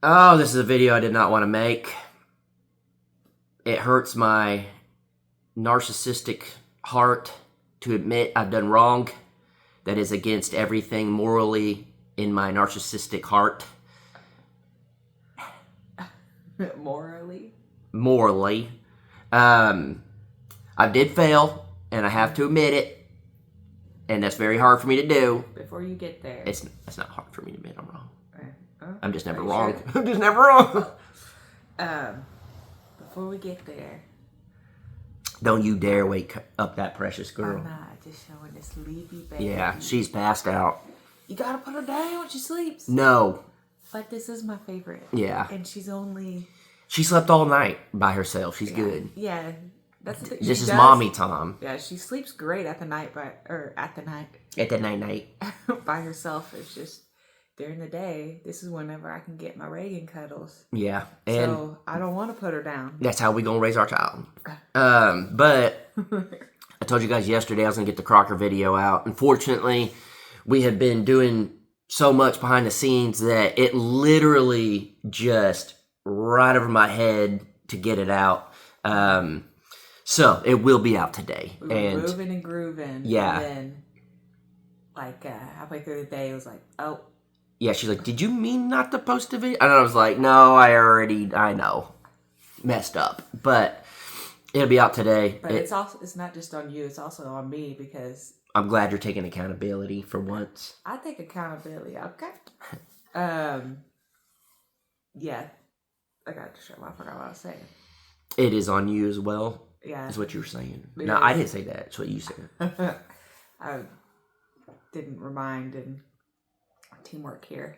Oh, this is a video I did not want to make. It hurts my narcissistic heart to admit I've done wrong. That is against everything morally in my narcissistic heart. Morally? Morally. I did fail, and I have to admit it. And that's very hard for me to do. Before you get there. It's not hard for me to admit I'm wrong. Oh, I'm just never wrong. Sure? I'm just never wrong. Before we get there. Don't you dare wake up that precious girl. I'm not. Just showing this sleepy baby. Yeah, she's passed out. You gotta put her down when she sleeps. No. But this is my favorite. Yeah. And she's only... She slept all night by herself. She's good. Yeah. That's the thing. This is mommy time. Yeah, she sleeps great at the night, at the night by herself. It's just during the day. This is whenever I can get my Reagan cuddles. Yeah, and so I don't want to put her down. That's how we gonna raise our child. But I told you guys yesterday I was gonna get the Crocker video out. Unfortunately, we have been doing so much behind the scenes that it literally just right over my head to get it out. So it will be out today. We were moving and grooving. Yeah. And then, halfway through the day, it was like, oh. Yeah, she's like, did you mean not to post a video? And I was like, no, I know. Messed up. But it'll be out today. But it's not just on you, it's also on me because... I'm glad you're taking accountability for once. I take accountability, okay? Yeah. I got to show. I forgot what I was saying. It is on you as well. Yeah. Is what you were saying. No, I didn't say that. That's what you said. I didn't remind, and teamwork here.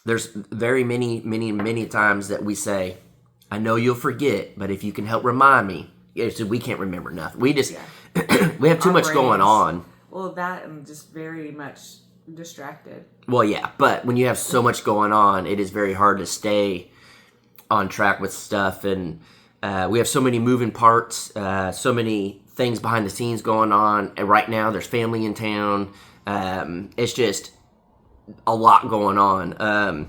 There's very many times that we say, I know you'll forget, but if you can help remind me. Yeah, so we can't remember nothing. We just, we have too much going on. Well, that and just very much distracted. Well, yeah, but when you have so much going on, it is very hard to stay on track with stuff, and we have so many moving parts, so many things behind the scenes going on, and right now there's family in town. It's just a lot going on.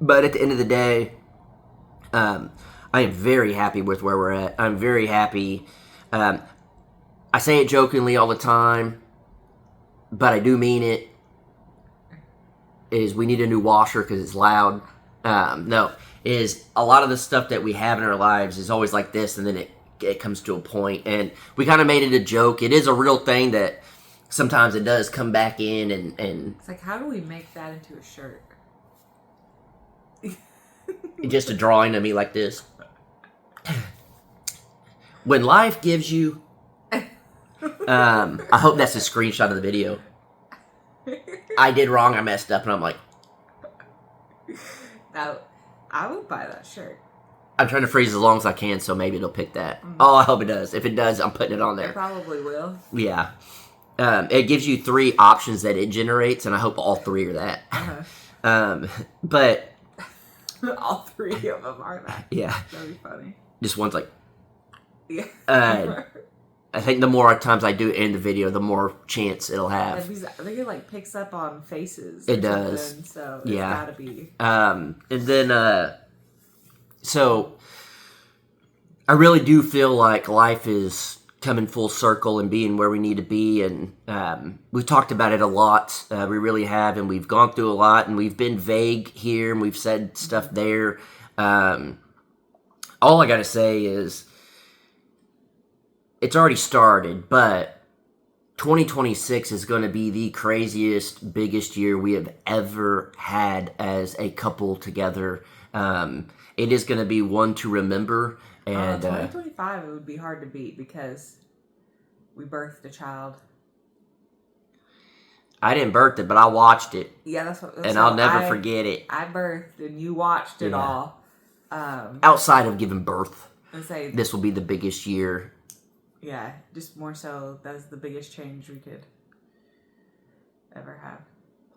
But at the end of the day, I am very happy with where we're at. I'm very happy. I say it jokingly all the time, but I do mean it, is we need a new washer because it's loud. Is a lot of the stuff that we have in our lives is always like this, and then it comes to a point, and we kind of made it a joke. It is a real thing that sometimes it does come back in, and it's like, how do we make that into a shirt? Just a drawing of me like this. When life gives you, I hope that's a screenshot of the video. I did wrong, I messed up, and I'm like, now, I would buy that shirt. I'm trying to phrase as long as I can, so maybe it'll pick that. Oh, I hope it does. If it does, I'm putting it on there. It probably will. Yeah. It gives you 3 options that it generates, and I hope all 3 are that. But... all 3 of them are that. Yeah. That'd be funny. Just one's like... Yeah. I think the more times I do end the video, the more chance it'll have. I think it picks up on faces. It does. So it's gotta be. And then, so I really do feel like life is coming full circle and being where we need to be. And we've talked about it a lot. We really have. And we've gone through a lot. And we've been vague here. And we've said stuff there. All I got to say is, it's already started, but 2026 is going to be the craziest, biggest year we have ever had as a couple together. It is going to be one to remember. And 2025, it would be hard to beat because we birthed a child. I didn't birth it, but I watched it. Yeah, that's what. And I'll never forget it. I birthed, and you watched it all. Outside of giving birth, say this will be the biggest year. Yeah, just more so, that's the biggest change we could ever have.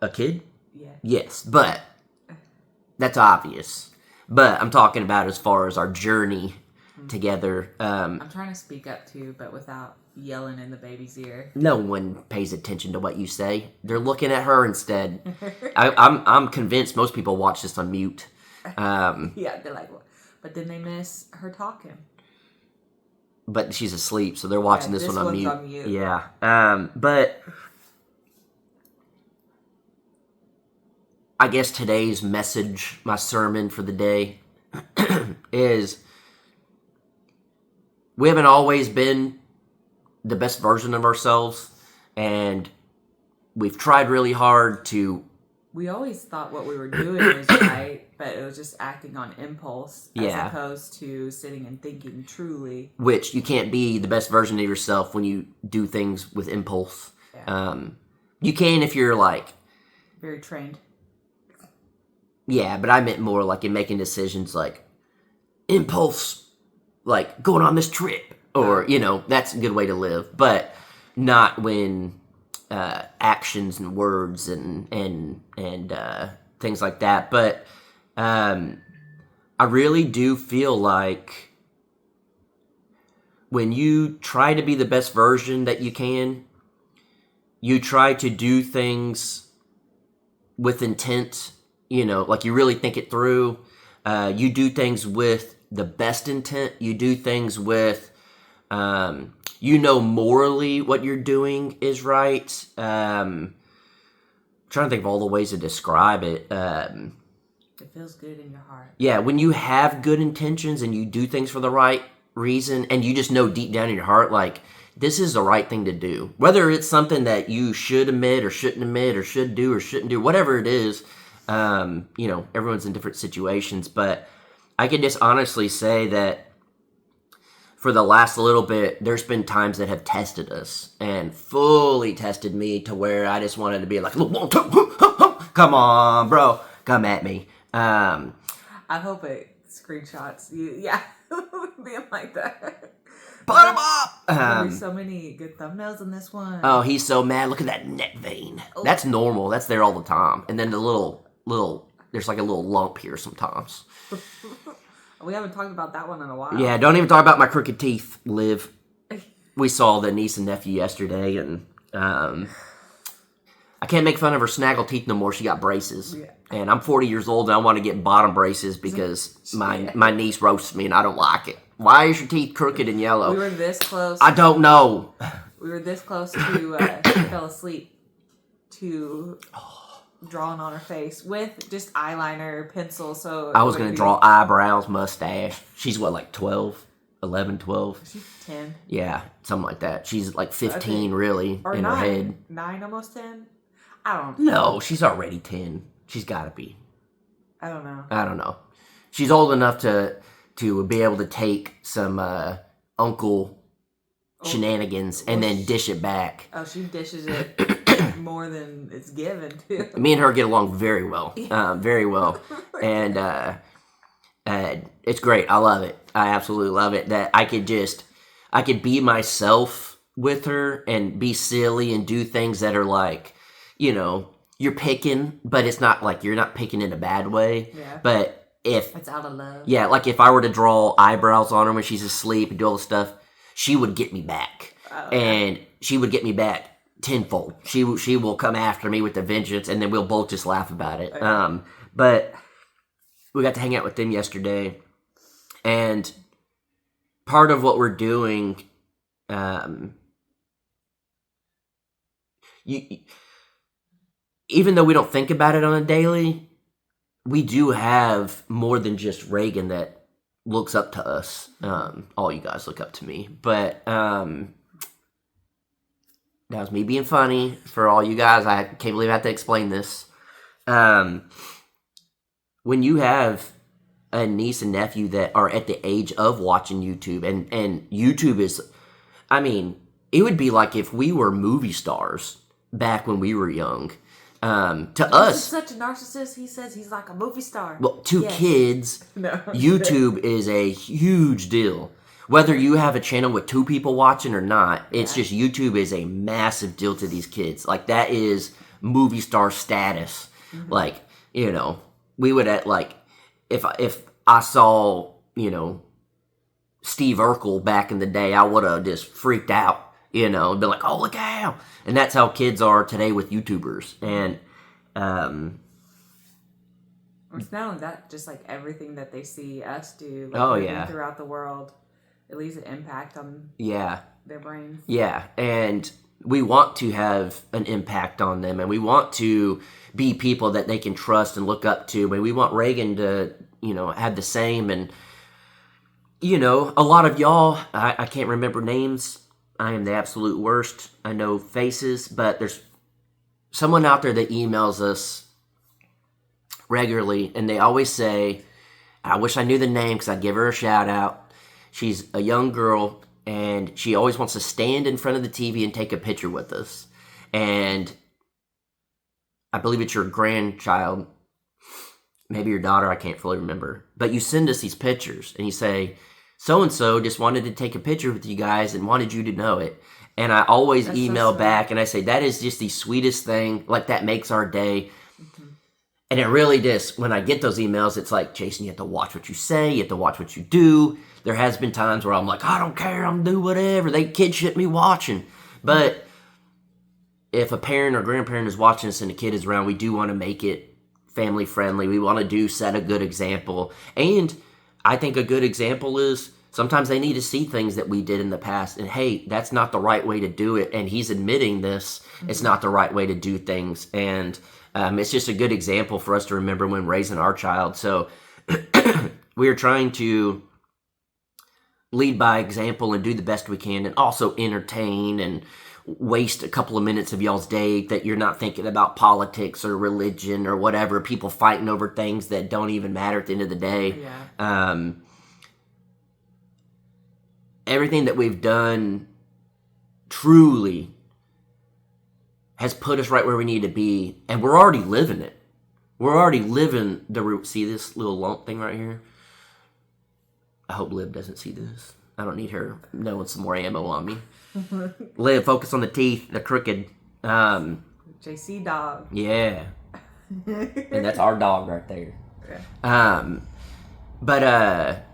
A kid? Yeah. Yes, but that's obvious. But I'm talking about as far as our journey together. I'm trying to speak up too, but without yelling in the baby's ear. No one pays attention to what you say. They're looking at her instead. I'm convinced most people watch this on mute. Yeah, they're like, what? But then they miss her talking. But she's asleep, so they're watching this one on mute. On mute. Yeah. But I guess today's message, my sermon for the day, is we haven't always been the best version of ourselves, and we've tried really hard to... We always thought what we were doing was right, but it was just acting on impulse as opposed to sitting and thinking truly. Which you can't be the best version of yourself when you do things with impulse. Yeah. You can if you're like... very trained. Yeah, but I meant more like in making decisions like impulse, like going on this trip, or, that's a good way to live, but not when actions and words and things like that. But I really do feel like when you try to be the best version that you can, you try to do things with intent. Like you really think it through. You do things with the best intent. You do things with, morally what you're doing is right. I'm trying to think of all the ways to describe it. It feels good in your heart. Yeah, when you have good intentions and you do things for the right reason, and you just know deep down in your heart, like, this is the right thing to do. Whether it's something that you should admit or shouldn't admit or should do or shouldn't do, whatever it is. Everyone's in different situations, but I can just honestly say that for the last little bit, there's been times that have tested us and fully tested me to where I just wanted to be like, 1, 2, come on, bro, come at me. I hope it screenshots you, being like that. Put him up! There's so many good thumbnails in this one. Oh, he's so mad. Look at that neck vein. Oh. That's normal. That's there all the time. And then the little, there's like a little lump here sometimes. We haven't talked about that one in a while. Yeah, don't even talk about my crooked teeth, Liv. We saw the niece and nephew yesterday, and I can't make fun of her snaggle teeth no more. She got braces. Yeah. And I'm 40 years old, and I want to get bottom braces because my niece roasts me, and I don't like it. Why is your teeth crooked and yellow? We were this close. I don't know. We were this close to she fell asleep to drawing on her face with just eyeliner, pencil. So I was going to draw eyebrows, mustache. She's what, like 12? 11, 12? She's 10. Yeah, something like that. She's like 15 really or in 9, her head. 9, almost 10? I don't know. No, she's already 10. She's got to be. I don't know. I don't know. She's old enough to be able to take some uncle shenanigans and then dish it back. Oh, she dishes it more than it's given, too. Me and her get along very well. Very well. And it's great. I love it. I absolutely love it. That I could be myself with her and be silly and do things that are like, you're picking, but it's not like you're not picking in a bad way. Yeah. But if it's out of love. Yeah, like if I were to draw eyebrows on her when she's asleep and do all this stuff, she would get me back. And she would get me back tenfold. She will come after me with a vengeance, and then we'll both just laugh about it. Okay. But we got to hang out with them yesterday, and part of what we're doing, even though we don't think about it on a daily, we do have more than just Reagan that looks up to us. All you guys look up to me. But that was me being funny for all you guys. I can't believe I have to explain this. When you have a niece and nephew that are at the age of watching YouTube, and YouTube is, it would be like if we were movie stars back when we were young. To us, he's such a narcissist. He says he's like a movie star. Well, to kids, YouTube is a huge deal. Whether you have a channel with 2 people watching or not, it's just YouTube is a massive deal to these kids. Like, that is movie star status. Mm-hmm. Like, we would if I saw Steve Urkel back in the day, I would have just freaked out. And be like, oh, look out. And that's how kids are today with YouTubers. And It's not only that, just like everything that they see us do, throughout the world, it leaves an impact on their brains. Yeah, and we want to have an impact on them, and we want to be people that they can trust and look up to, and we want Reagan to, have the same. And, a lot of y'all, I can't remember names. I am the absolute worst. I know faces, but there's someone out there that emails us regularly, and they always say, I wish I knew the name because I'd give her a shout out. She's a young girl, and she always wants to stand in front of the TV and take a picture with us. And I believe it's your grandchild, maybe your daughter, I can't fully remember. But you send us these pictures, and you say, so-and-so just wanted to take a picture with you guys and wanted you to know it. And I always email back, and I say, that is just the sweetest thing. Like, that makes our day. Mm-hmm. And it really does. When I get those emails, it's like, Jason, you have to watch what you say. You have to watch what you do. There has been times where I'm like, I don't care. I'm do whatever. Kids shouldn't be watching. But if a parent or grandparent is watching us and a kid is around, we do want to make it family friendly. We want to set a good example. And I think a good example is sometimes they need to see things that we did in the past. And hey, that's not the right way to do it. And he's admitting this. Mm-hmm. It's not the right way to do things. And it's just a good example for us to remember when raising our child. So we are trying to lead by example and do the best we can, and also entertain and waste a couple of minutes of y'all's day that you're not thinking about politics or religion or whatever, people fighting over things that don't even matter at the end of the day. Yeah. Everything that we've done truly has put us right where we need to be, and we're already living it. We're already living the root. See this little lump thing right here? I hope Liv doesn't see this. I don't need her knowing some more ammo on me. Liv, focus on the teeth. They're crooked. JC dog. Yeah. And that's our dog right there. Yeah. But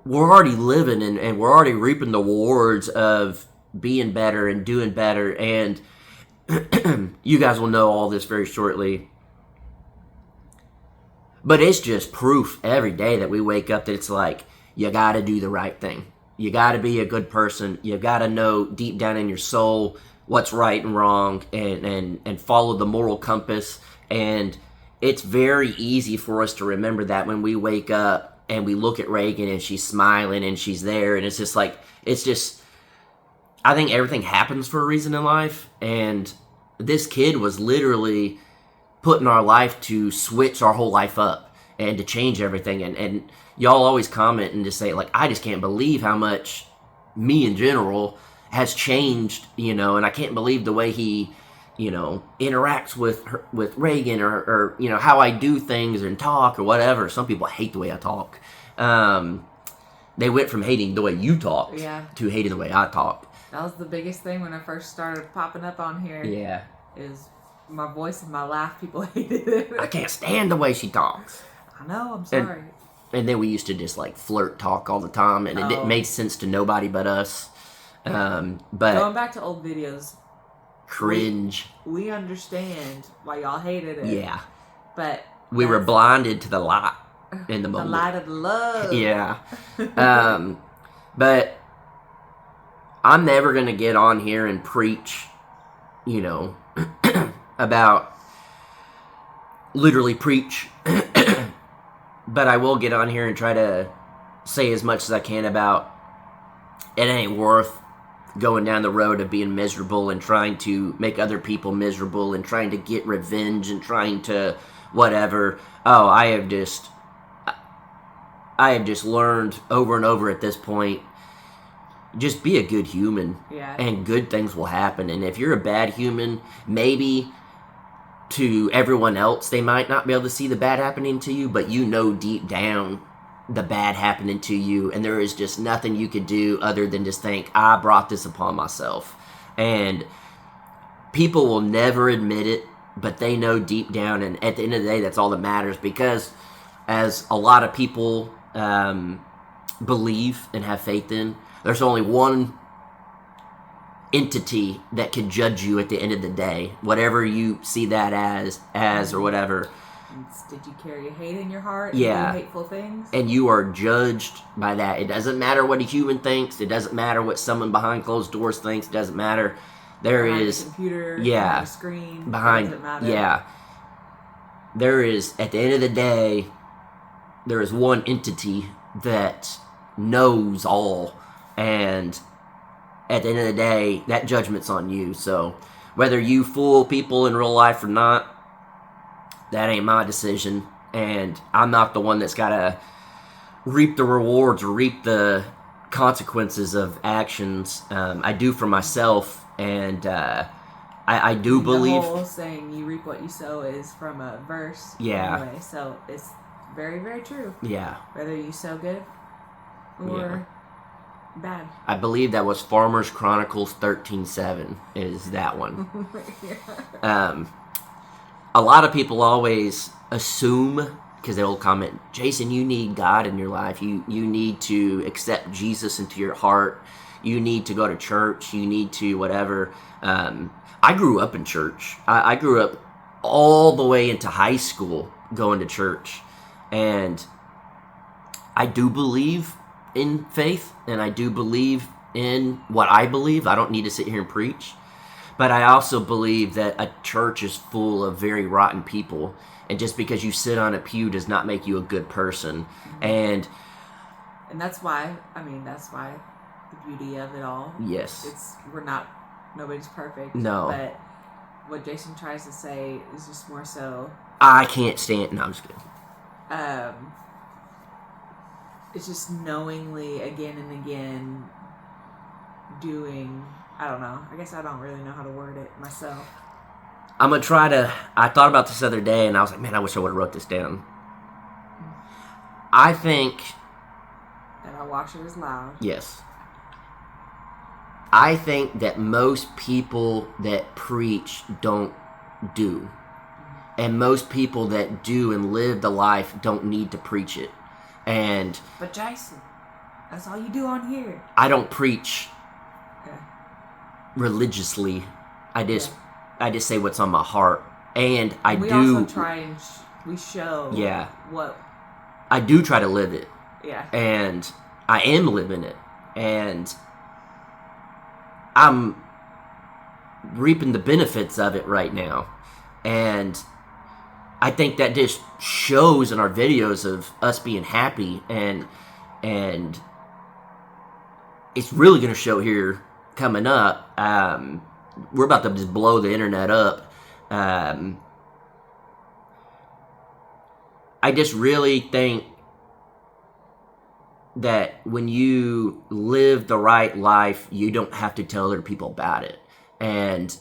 we're already living and we're already reaping the rewards of being better and doing better. And you guys will know all this very shortly. But it's just proof every day that we wake up that it's like, you got to do the right thing. You got to be a good person. You got to know deep down in your soul what's right and wrong, and follow the moral compass. And it's very easy for us to remember that when we wake up and we look at Reagan and she's smiling and she's there. And it's just like, I think everything happens for a reason in life. And this kid was literally put in our life to switch our whole life up and to change everything. And y'all always comment and just say, like, I just can't believe how much me in general has changed, and I can't believe the way he, interacts with Reagan or how I do things and talk or whatever. Some people hate the way I talk. They went from hating the way you talk to hating the way I talk. That was the biggest thing when I first started popping up on here. Yeah. Is my voice and my laugh. People hated it. I can't stand the way she talks. I know, I'm sorry. And then we used to just like flirt talk all the time, and it didn't make sense to nobody but us. But going back to old videos, cringe. We understand why y'all hated it. Yeah. But we were blinded to the light in the moment. The light of love. Yeah. But I'm never gonna get on here and preach, about literally preach. But I will get on here and try to say as much as I can about it ain't worth going down the road of being miserable and trying to make other people miserable and trying to get revenge and trying to whatever. Oh, I have just learned over and over at this point, just be a good human, and good things will happen. And if you're a bad human, maybe to everyone else, they might not be able to see the bad happening to you, but deep down the bad happening to you, and there is just nothing you could do other than just think, I brought this upon myself. And people will never admit it, but they know deep down, and at the end of the day, that's all that matters, because as a lot of people believe and have faith in, there's only one entity that could judge you at the end of the day, whatever you see that as or whatever. Did you carry hate in your heart? Yeah. And do hateful things? And you are judged by that. It doesn't matter what a human thinks. It doesn't matter what someone behind closed doors thinks. It doesn't matter. Behind a computer, yeah, behind a screen. Doesn't matter. Yeah. There is, at the end of the day, there is one entity that knows all, and at the end of the day, that judgment's on you. So whether you fool people in real life or not, that ain't my decision, and I'm not the one that's got to reap the rewards or reap the consequences of actions. I do for myself, and I do believe... The whole saying, you reap what you sow, is from a verse. Yeah. Anyway, so it's very, very true. Yeah. Whether you sow good or bad. I believe that was Farmers Chronicles 13:7 is that one. Yeah. A lot of people always assume, because they'll comment, Jason, you need God in your life. You need to accept Jesus into your heart. You need to go to church. You need to whatever. I grew up in church. I grew up all the way into high school going to church. And I do believe in faith, and I do believe in what I believe. I don't need to sit here and preach. But I also believe that a church is full of very rotten people, and just because you sit on a pew does not make you a good person. And that's why, the beauty of it all. Yes. Nobody's perfect. No. But what Jason tries to say is just more so... I can't stand... No, I'm just kidding. It's just knowingly, again and again, doing... I don't know. I guess I don't really know how to word it myself. I'm going to try to... I thought about this the other day, and I was like, man, I wish I would have wrote this down. I think... That our washer is loud. Yes. I think that most people that preach don't do. And most people that do and live the life don't need to preach it. And... But Jason, that's all you do on here. I don't preach... religiously. I just say what's on my heart, and we also try and we show what I do try to live it, and I am living it, and I'm reaping the benefits of it right now. And I think that just shows in our videos of us being happy, and it's really going to show here coming up. We're about to just blow the internet up. I just really think that when you live the right life, you don't have to tell other people about it. And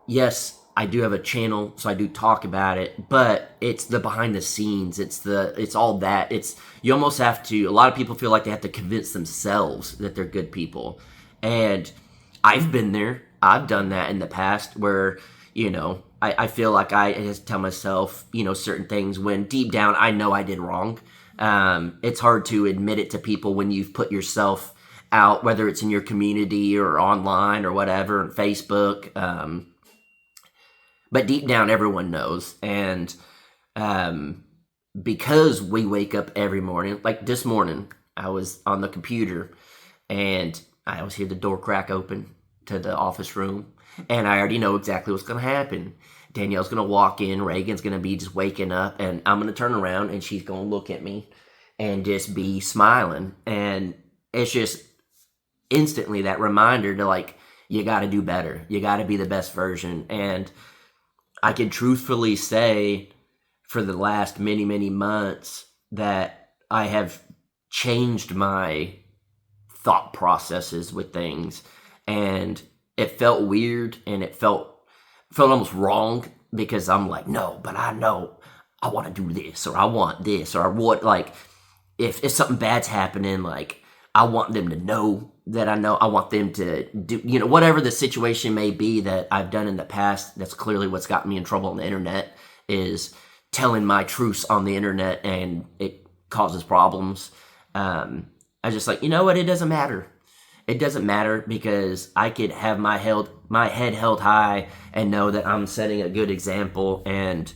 yes, I do have a channel, so I do talk about it, but it's the behind the scenes. It's all that. You almost have to, a lot of people feel like they have to convince themselves that they're good people. And I've been there. I've done that in the past where, I feel like I just tell myself, certain things when deep down I know I did wrong. It's hard to admit it to people when you've put yourself out, whether it's in your community or online or whatever, on Facebook. But deep down, everyone knows. And because we wake up every morning, like this morning, I was on the computer and I always hear the door crack open to the office room, and I already know exactly what's going to happen. Danielle's going to walk in, Reagan's going to be just waking up, and I'm going to turn around, and she's going to look at me and just be smiling. And it's just instantly that reminder to, you got to do better. You got to be the best version. And I can truthfully say for the last many, many months that I have changed my thought processes with things, and it felt weird, and it felt almost wrong, because I'm like, no, but I know I want to do this, or I want this, or what, if something bad's happening, I want them to know that I know. I want them to do, whatever the situation may be that I've done in the past. That's clearly what's got me in trouble on the internet, is telling my truths on the internet, and it causes problems. I was just like, you know what? It doesn't matter. it doesn't matter because I could have my head held high and know that I'm setting a good example, and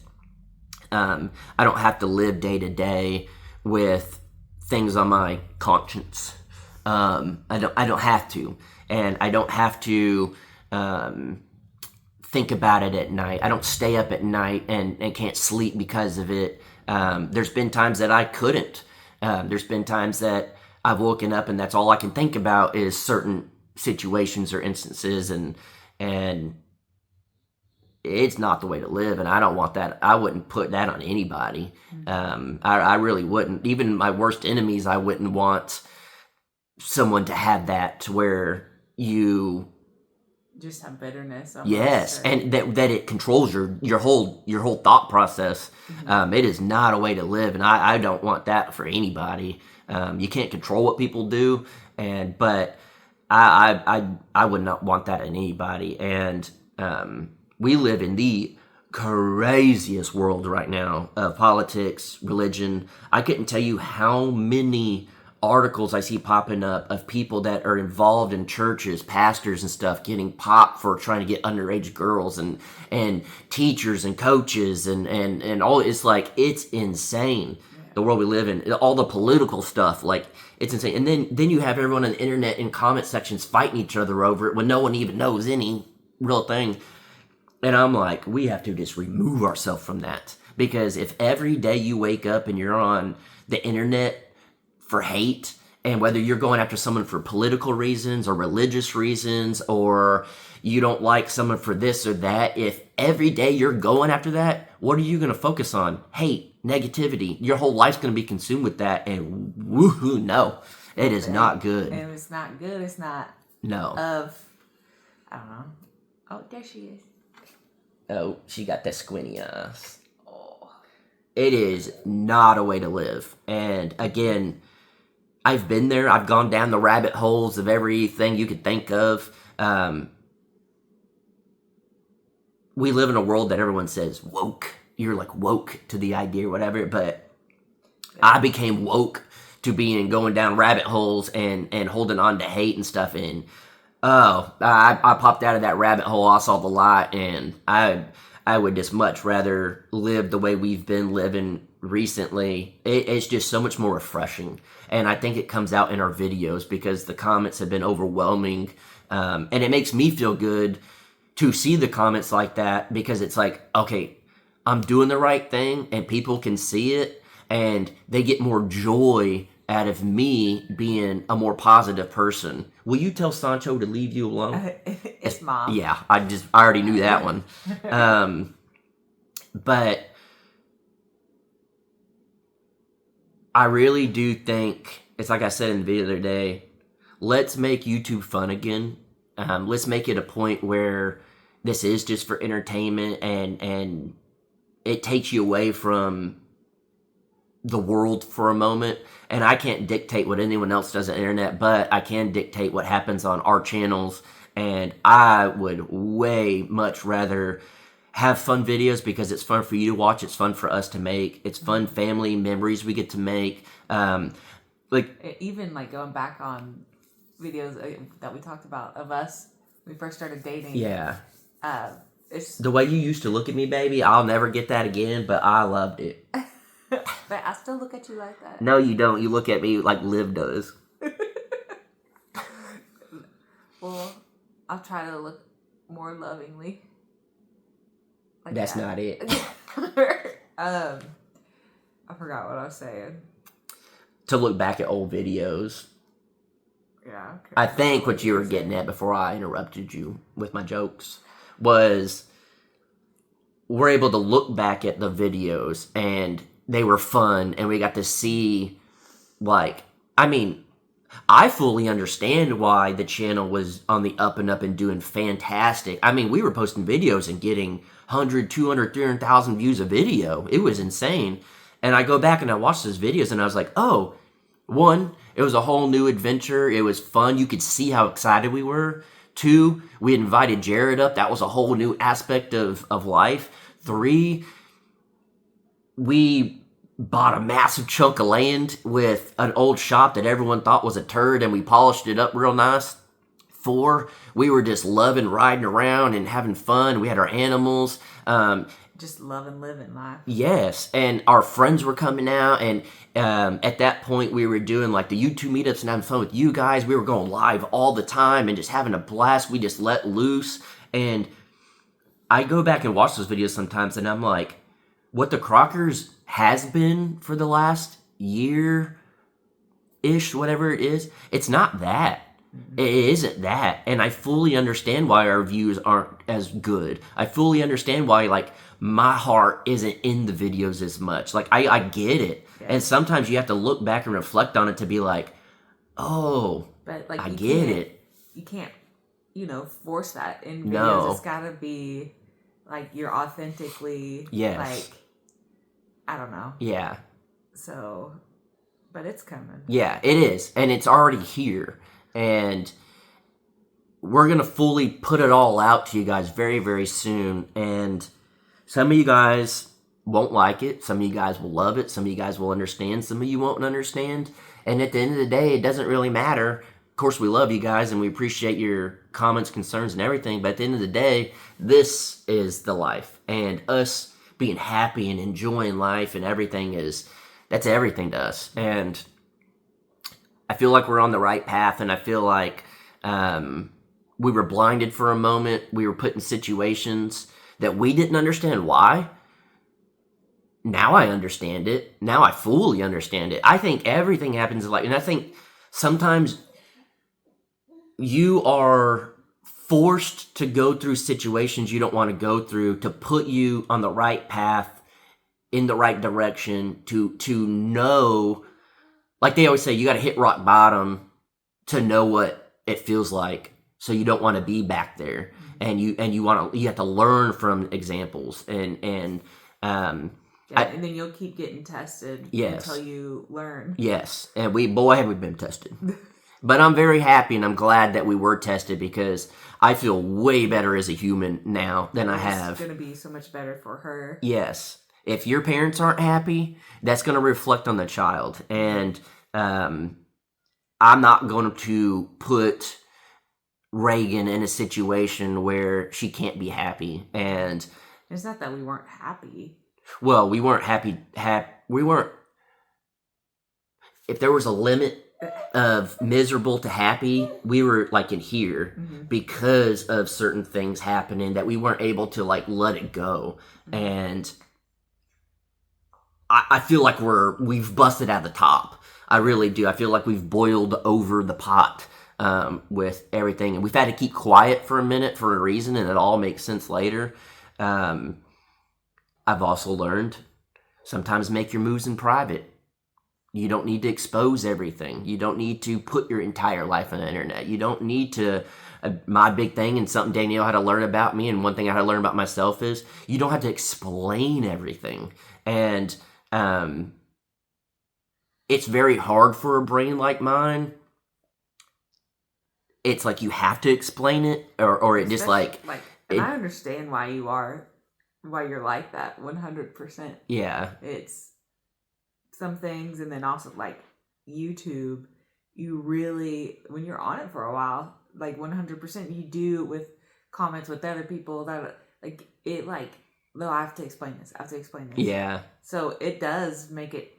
I don't have to live day to day with things on my conscience. I don't have to, and I don't have to think about it at night. I don't stay up at night and can't sleep because of it. There's been times that I couldn't. There's been times that I've woken up and that's all I can think about is certain situations or instances, and it's not the way to live, and I don't want that. I wouldn't put that on anybody. I really wouldn't. Even my worst enemies, I wouldn't want someone to have that to where you just have bitterness. Almost, yes, and that it controls your whole thought process. It is not a way to live, and I don't want that for anybody. You can't control what people do, but I would not want that in anybody. And we live in the craziest world right now of politics, religion. I couldn't tell you how many articles I see popping up of people that are involved in churches, pastors and stuff, getting popped for trying to get underage girls, and teachers and coaches and all. It's like, it's insane. The world we live in, all the political stuff, like, it's insane. And then you have everyone on the internet in comment sections fighting each other over it when no one even knows any real thing. And I'm like, we have to just remove ourselves from that, because if every day you wake up and you're on the internet for hate, and whether you're going after someone for political reasons or religious reasons, or you don't like someone for this or that, if every day you're going after that, what are you going to focus on? Hate, negativity. Your whole life's going to be consumed with that, and woohoo, no, it is not good. And it's not good. It's not. No. I don't know. Oh, there she is. Oh, she got that squinty eyes. Oh. It is not a way to live. And again, I've been there. I've gone down the rabbit holes of everything you could think of. We live in a world that everyone says woke. You're like woke to the idea or whatever, but I became woke to being going down rabbit holes and holding on to hate and stuff. And I popped out of that rabbit hole. I saw the light, and I would just much rather live the way we've been living recently. It's just so much more refreshing, and I think it comes out in our videos because the comments have been overwhelming, and it makes me feel good to see the comments like that, because it's like, okay, I'm doing the right thing, and people can see it, and they get more joy out of me being a more positive person. Will you tell Sancho to leave you alone? It's Mom. Yeah, I already knew that one. But I really do think, it's like I said in the video the other day, let's make YouTube fun again. Let's make it a point where this is just for entertainment, and it takes you away from the world for a moment. And I can't dictate what anyone else does on the internet, but I can dictate what happens on our channels. And I would way much rather have fun videos, because it's fun for you to watch, it's fun for us to make, it's fun family memories we get to make. Like even like going back on videos that we talked about of us when we first started dating. Yeah. It's the way you used to look at me, baby, I'll never get that again, but I loved it. But I still look at you like that. No, you don't. You look at me like Liv does. Well, I'll try to look more lovingly. Like That's that. not it. I forgot what I was saying. To look back at old videos. Yeah. Okay. I think what you were getting at before I interrupted you with my jokes was we're able to look back at the videos, and they were fun, and we got to see, like, I mean, I fully understand why the channel was on the up and up and doing fantastic. I mean, we were posting videos and getting 100, 200, 300,000 views a video. It was insane. And I go back and I watch those videos, and I was like, oh, one, it was a whole new adventure. It was fun. You could see how excited we were. Two, we invited Jared up. That was a whole new aspect of life. Three, we bought a massive chunk of land with an old shop that everyone thought was a turd, and we polished it up real nice. 4, we were just loving riding around and having fun. We had our animals. Just loving living life. Yes, and our friends were coming out, and at that point we were doing like the YouTube meetups and having fun with you guys. We were going live all the time and just having a blast. We just let loose, and I go back and watch those videos sometimes, and I'm like, what the Crockers has been for the last year-ish, whatever it is, it's not that. It isn't that. And I fully understand why our views aren't as good. I fully understand why, like, my heart isn't in the videos as much. Like, I get it. Yeah. And sometimes you have to look back and reflect on it to be like, oh, but like I get it. You can't, force that in videos. No. It's got to be, like, you're authentically, like, I don't know. Yeah. So, but it's coming. Yeah, it is. And it's already here. And we're going to fully put it all out to you guys very, very soon. And some of you guys won't like it. Some of you guys will love it. Some of you guys will understand. Some of you won't understand. And at the end of the day, it doesn't really matter. Of course, we love you guys and we appreciate your comments, concerns, and everything. But at the end of the day, this is the life. And us being happy and enjoying life and everything that's everything to us. And I feel like we're on the right path, and I feel like we were blinded for a moment. We were put in situations that we didn't understand why. Now I understand it. Now I fully understand it. I think everything happens in life, and I think sometimes you are forced to go through situations you don't want to go through to put you on the right path, in the right direction, to know. Like they always say, you got to hit rock bottom to know what it feels like. So you don't want to be back there, and you have to learn from examples, and then you'll keep getting tested until you learn. Yes, and we've been tested, but I'm very happy and I'm glad that we were tested because I feel way better as a human now than I have. It's going to be so much better for her. Yes. If your parents aren't happy, that's going to reflect on the child. And I'm not going to put Reagan in a situation where she can't be happy. And it's not that we weren't happy. Well, we weren't happy. We weren't. If there was a limit of miserable to happy, we were like in here because of certain things happening that we weren't able to like let it go. And I feel like we've busted out the top. I really do. I feel like we've boiled over the pot with everything, and we've had to keep quiet for a minute for a reason, and it all makes sense later. I've also learned sometimes make your moves in private. You don't need to expose everything. You don't need to put your entire life on the internet. You don't need to. My big thing, and something Danielle had to learn about me, and one thing I had to learn about myself is you don't have to explain everything. And it's very hard for a brain like mine. It's like you have to explain it, or it just like. And I understand why you're like that 100%. Yeah. It's some things, and then also like YouTube, you really, when you're on it for a while, like 100%, you do with comments with other people that like it like. No, I have to explain this. Yeah. So it does make it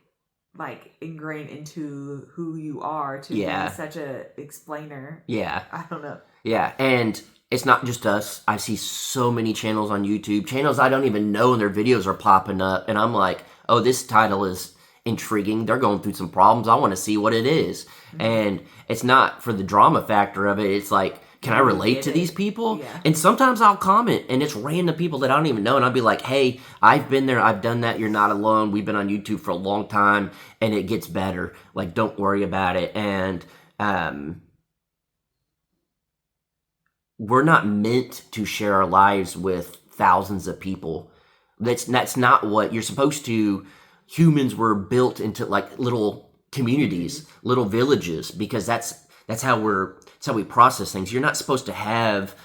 like ingrained into who you are to be such a explainer. Yeah. I don't know. Yeah, and it's not just us. I see so many channels on YouTube, channels I don't even know, and their videos are popping up, and I'm like, oh, this title is intriguing. They're going through some problems. I want to see what it is. And it's not for the drama factor of it. It's like, can I relate to these people? Yeah. And sometimes I'll comment, and it's random people that I don't even know, and I'll be like, hey, I've been there, I've done that, you're not alone, we've been on YouTube for a long time, and it gets better. Like, don't worry about it. And we're not meant to share our lives with thousands of people. That's not what you're supposed to. Humans were built into like little communities, little villages, because that's how we process things. You're not supposed to have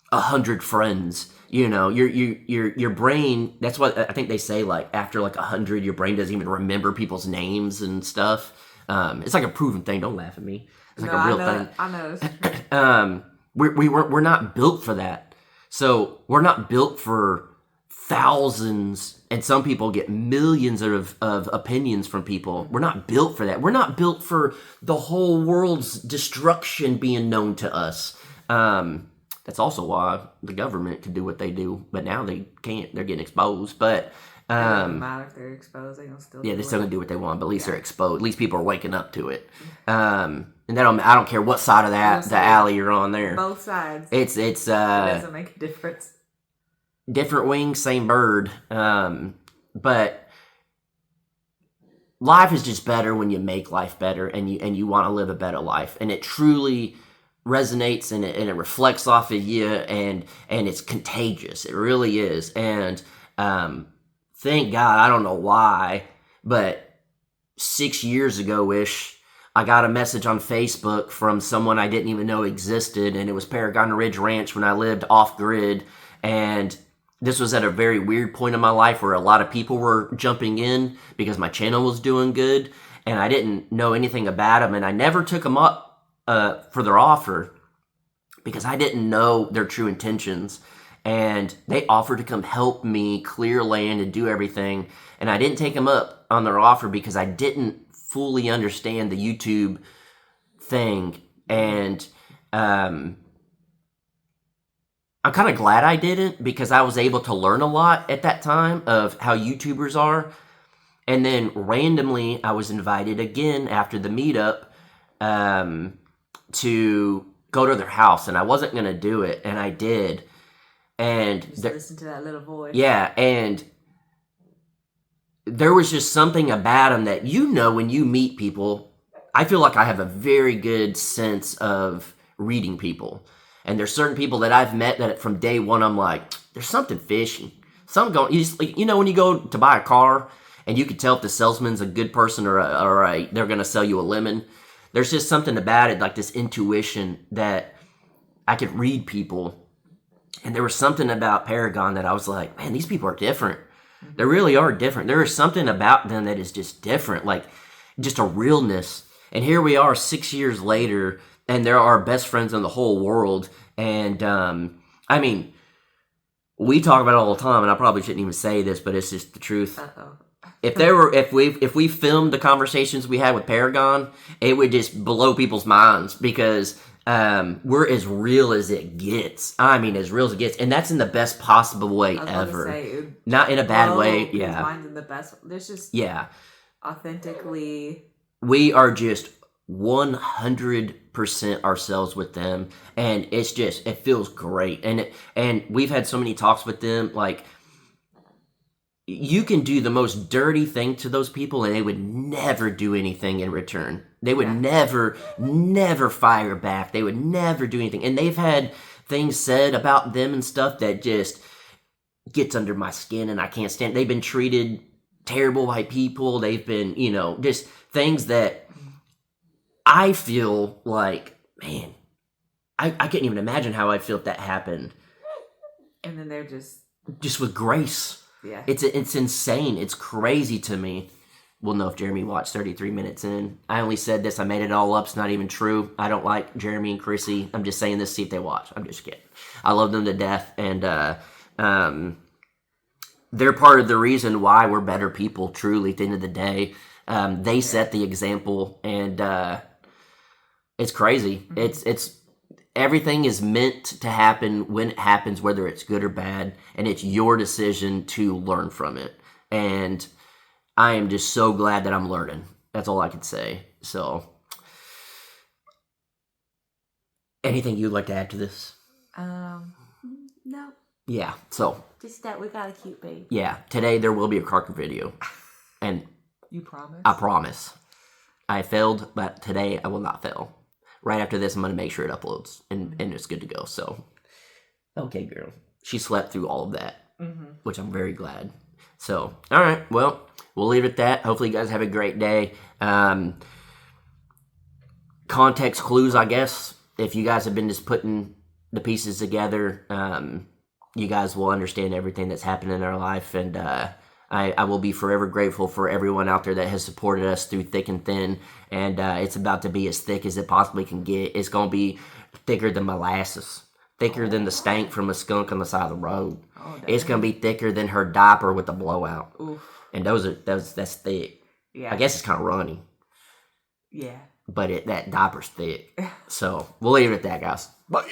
100 friends. Your brain. That's what I think they say. Like after like 100, your brain doesn't even remember people's names and stuff. It's like a proven thing. Don't laugh at me. It's like a real thing. I know. We're not built for that. So we're not built for thousands, and some people get millions of opinions from people. We're not built for that. We're not built for the whole world's destruction being known to us. That's also why the government can do what they do, but now they can't. They're getting exposed. But It doesn't matter if they're exposed; they don't still. yeah, they're still gonna do what they want. But at least Yeah. they're exposed. At least people are waking up to it. And I don't care what side of the alley you're on there. Both sides. It's It doesn't make a difference. different wings, same bird. But life is just better when you make life better, and you want to live a better life, and it truly resonates, and it reflects off of you, and it's contagious. It really is. And thank God, I don't know why, but 6 years ago-ish, I got a message on Facebook from someone I didn't even know existed, and it was Paragon Ridge Ranch when I lived off-grid, and this was at a very weird point in my life where a lot of people were jumping in because my channel was doing good, and I didn't know anything about them, and I never took them up for their offer because I didn't know their true intentions. And they offered to come help me clear land and do everything, and I didn't take them up on their offer because I didn't fully understand the YouTube thing. And I'm kind of glad I didn't, because I was able to learn a lot at that time of how YouTubers are. And then randomly, I was invited again after the meetup to go to their house, and I wasn't going to do it, and I did. And just listen to that little voice. Yeah, and there was just something about them that, when you meet people, I feel like I have a very good sense of reading people. And there's certain people that I've met that from day one, I'm like, there's something fishy. Something going, when you go to buy a car and you can tell if the salesman's a good person or they're going to sell you a lemon. There's just something about it, like this intuition that I could read people. And there was something about Paragon that I was like, man, these people are different. They really are different. There is something about them that is just different, like just a realness. And here we are 6 years later, and they're our best friends in the whole world. And I mean, we talk about it all the time, and I probably shouldn't even say this, but it's just the truth. Uh-oh. If we filmed the conversations we had with Paragon, it would just blow people's minds, because we're as real as it gets. I mean, as real as it gets, and that's in the best possible way ever. Not in a bad way. Yeah, mine's in the best. There's just authentically. We are just 100% ourselves with them, and it feels great. And we've had so many talks with them, like, you can do the most dirty thing to those people and they would never do anything in return. They would never fire back. They would never do anything. And they've had things said about them and stuff that just gets under my skin, and I can't stand. They've been treated terrible by people. They've been, just things that I feel like, man, I couldn't even imagine how I'd feel if that happened. And then they're just with grace. Yeah. It's insane. It's crazy to me. We'll know if Jeremy watched 33 minutes in. I only said this. I made it all up. It's not even true. I don't like Jeremy and Chrissy. I'm just saying this to see if they watch. I'm just kidding. I love them to death. And they're part of the reason why we're better people, truly, at the end of the day. They set the example. And it's crazy. Mm-hmm. It's everything is meant to happen when it happens, whether it's good or bad, and it's your decision to learn from it. And I am just so glad that I'm learning. That's all I can say. So, anything you'd like to add to this? No. Yeah, so. Just that we got a cute baby. Yeah, today there will be a Carter video. And you promise? I promise. I failed, but today I will not fail. Right after this, I'm going to make sure it uploads, and it's good to go. So, okay, girl. She slept through all of that, which I'm very glad. So, all right. Well, we'll leave it at that. Hopefully, you guys have a great day. Context clues, I guess. If you guys have been just putting the pieces together, you guys will understand everything that's happened in our life, and I will be forever grateful for everyone out there that has supported us through thick and thin, and it's about to be as thick as it possibly can get. It's going to be thicker than molasses, thicker than the stank from a skunk on the side of the road. It's going to be thicker than her diaper with the blowout. Oof. And that's thick. Yeah. I guess it's kind of runny. Yeah. But that diaper's thick. So we'll leave it at that, guys. Bye.